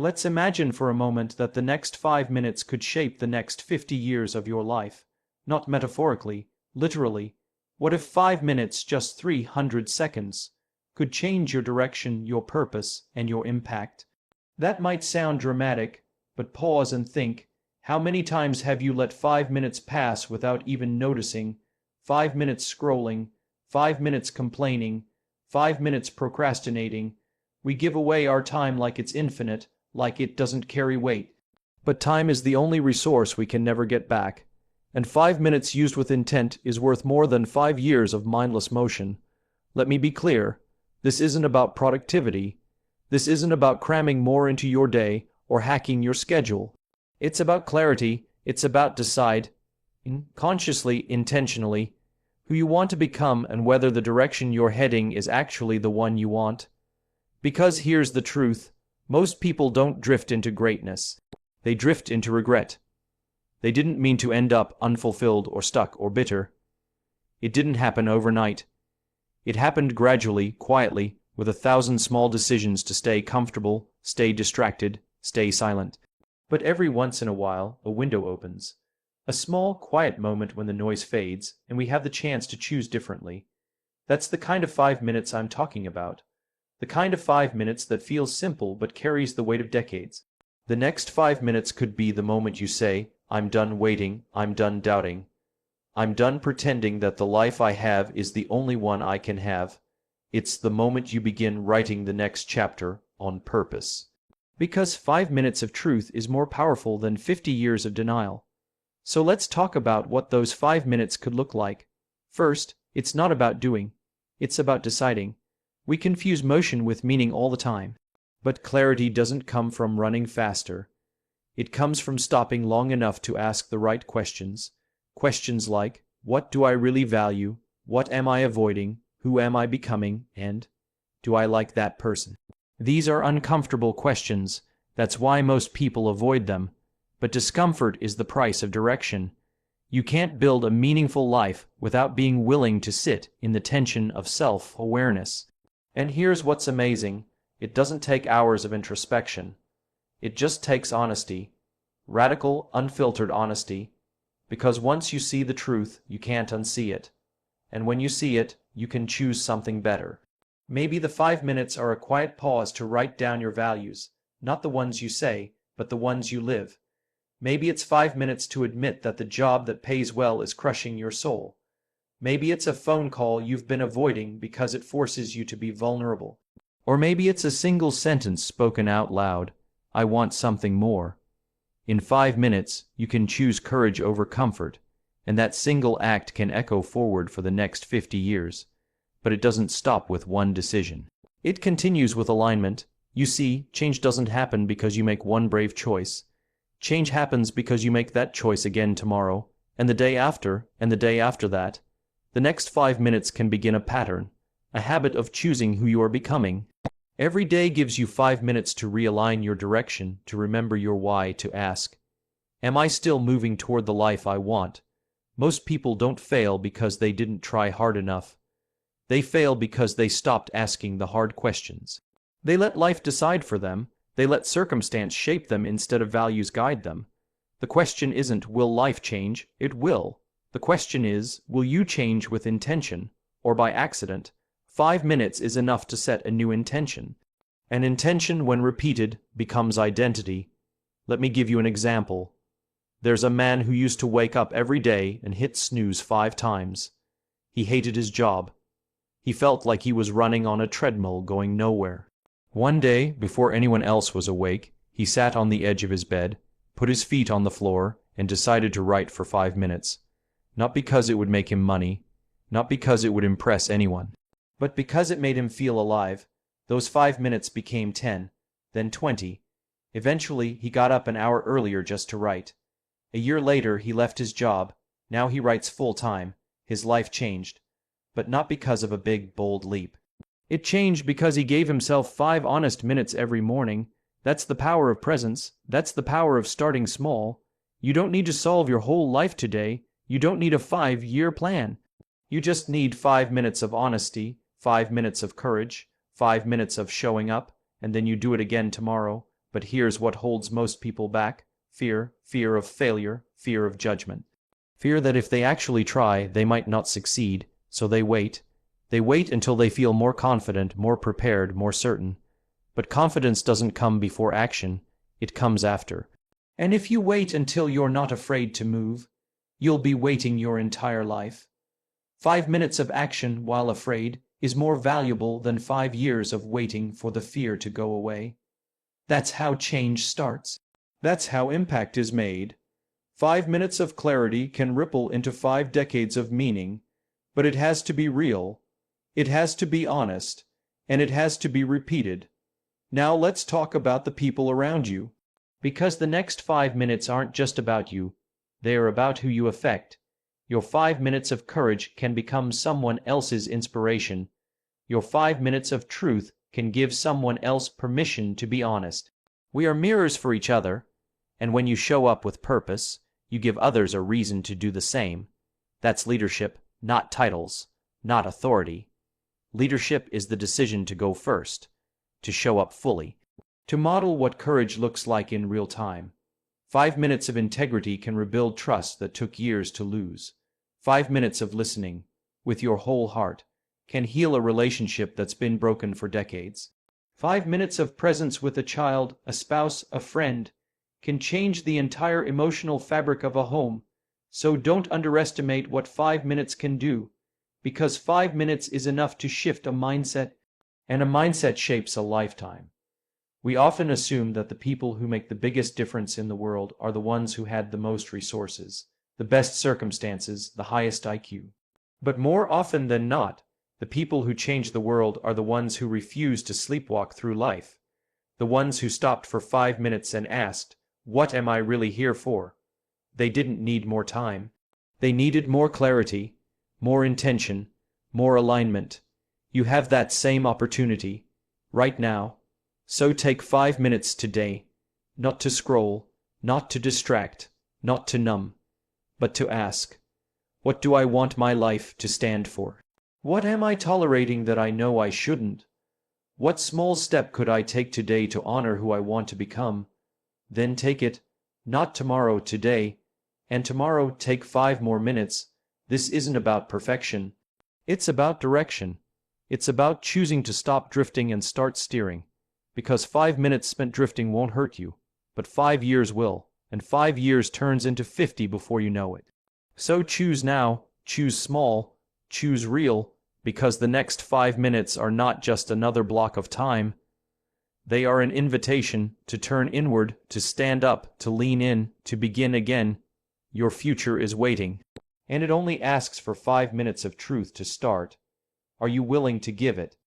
Let's imagine for a moment that the next 5 minutes could shape the next 50 years of your life. Not metaphorically, literally. What if 5 minutes, just 300 seconds, could change your direction, your purpose, and your impact? That might sound dramatic, but pause and think. How many times have you let 5 minutes pass without even noticing? 5 minutes scrolling, 5 minutes complaining, 5 minutes procrastinating. We give away our time like it's infinite, like it doesn't carry weight. But time is the only resource we can never get back. And 5 minutes used with intent is worth more than 5 years of mindless motion. Let me be clear. This isn't about productivity. This isn't about cramming more into your day or hacking your schedule. It's about clarity. It's about decide, consciously, intentionally, who you want to become and whether the direction you're heading is actually the one you want. Because here's the truth. Most people don't drift into greatness. They drift into regret. They didn't mean to end up unfulfilled or stuck or bitter. It didn't happen overnight. It happened gradually, quietly, with 1,000 small decisions to stay comfortable, stay distracted, stay silent. But every once in a while, a window opens. A small, quiet moment when the noise fades, and we have the chance to choose differently. That's the kind of 5 minutes I'm talking about. The kind of 5 minutes that feels simple but carries the weight of decades. The next 5 minutes could be the moment you say, I'm done waiting, I'm done doubting. I'm done pretending that the life I have is the only one I can have. It's the moment you begin writing the next chapter on purpose. Because 5 minutes of truth is more powerful than 50 years of denial. So let's talk about what those 5 minutes could look like. First, it's not about doing. It's about deciding. We confuse motion with meaning all the time. But clarity doesn't come from running faster. It comes from stopping long enough to ask the right questions. Questions like, what do I really value? What am I avoiding? Who am I becoming? And, do I like that person? These are uncomfortable questions. That's why most people avoid them. But discomfort is the price of direction. You can't build a meaningful life without being willing to sit in the tension of self-awareness. And here's what's amazing. It doesn't take hours of introspection. It just takes honesty. Radical, unfiltered honesty. Because once you see the truth, you can't unsee it. And when you see it, you can choose something better. Maybe the 5 minutes are a quiet pause to write down your values, not the ones you say, but the ones you live. Maybe it's 5 minutes to admit that the job that pays well is crushing your soul. Maybe it's a phone call you've been avoiding because it forces you to be vulnerable. Or maybe it's a single sentence spoken out loud, I want something more. In 5 minutes, you can choose courage over comfort, and that single act can echo forward for the next 50 years. But it doesn't stop with one decision. It continues with alignment. You see, change doesn't happen because you make one brave choice. Change happens because you make that choice again tomorrow, and the day after, and the day after that. The next 5 minutes can begin a pattern, a habit of choosing who you are becoming. Every day gives you 5 minutes to realign your direction, to remember your why, to ask, am I still moving toward the life I want? Most people don't fail because they didn't try hard enough. They fail because they stopped asking the hard questions. They let life decide for them. They let circumstance shape them instead of values guide them. The question isn't, will life change? It will. The question is, will you change with intention, or by accident? 5 minutes is enough to set a new intention. An intention, when repeated, becomes identity. Let me give you an example. There's a man who used to wake up every day and hit snooze 5 times. He hated his job. He felt like he was running on a treadmill going nowhere. One day, before anyone else was awake, he sat on the edge of his bed, put his feet on the floor, and decided to write for 5 minutes. Not because it would make him money, not because it would impress anyone, but because it made him feel alive. Those 5 minutes became 10, then 20. Eventually, he got up an hour earlier just to write. A year later, he left his job. Now he writes full-time. His life changed. But not because of a big, bold leap. It changed because he gave himself 5 honest minutes every morning. That's the power of presence. That's the power of starting small. You don't need to solve your whole life today. You don't need a 5-year plan. You just need 5 minutes of honesty, 5 minutes of courage, 5 minutes of showing up, and then you do it again tomorrow, But here's what holds most people back: fear, fear of failure, fear of judgment. Fear that if they actually try, they might not succeed, so they wait. They wait until they feel more confident, more prepared, more certain. But confidence doesn't come before action, it comes after. And if you wait until you're not afraid to move, you'll be waiting your entire life. 5 minutes of action while afraid is more valuable than 5 years of waiting for the fear to go away. That's how change starts. That's how impact is made. 5 minutes of clarity can ripple into 5 decades of meaning, but it has to be real, it has to be honest, and it has to be repeated. Now let's talk about the people around you. Because the next 5 minutes aren't just about you, they are about who you affect. Your 5 minutes of courage can become someone else's inspiration. Your 5 minutes of truth can give someone else permission to be honest. We are mirrors for each other, and when you show up with purpose, you give others a reason to do the same. That's leadership, not titles, not authority. Leadership is the decision to go first, to show up fully, to model what courage looks like in real time. 5 minutes of integrity can rebuild trust that took years to lose. 5 minutes of listening, with your whole heart, can heal a relationship that's been broken for decades. 5 minutes of presence with a child, a spouse, a friend, can change the entire emotional fabric of a home. So don't underestimate what 5 minutes can do, because 5 minutes is enough to shift a mindset, and a mindset shapes a lifetime. We often assume that the people who make the biggest difference in the world are the ones who had the most resources, the best circumstances, the highest IQ. But more often than not, the people who change the world are the ones who refuse to sleepwalk through life, the ones who stopped for 5 minutes and asked, "What am I really here for?" They didn't need more time. They needed more clarity, more intention, more alignment. You have that same opportunity, right now. So take 5 minutes today, not to scroll, not to distract, not to numb, but to ask, what do I want my life to stand for? What am I tolerating that I know I shouldn't? What small step could I take today to honor who I want to become? Then take it, not tomorrow, today, and tomorrow take 5 more minutes. This isn't about perfection. It's about direction. It's about choosing to stop drifting and start steering. Because 5 minutes spent drifting won't hurt you, but 5 years will, and 5 years turns into 50 before you know it. So choose now, choose small, choose real, because the next 5 minutes are not just another block of time. They are an invitation to turn inward, to stand up, to lean in, to begin again. Your future is waiting, and it only asks for 5 minutes of truth to start. Are you willing to give it?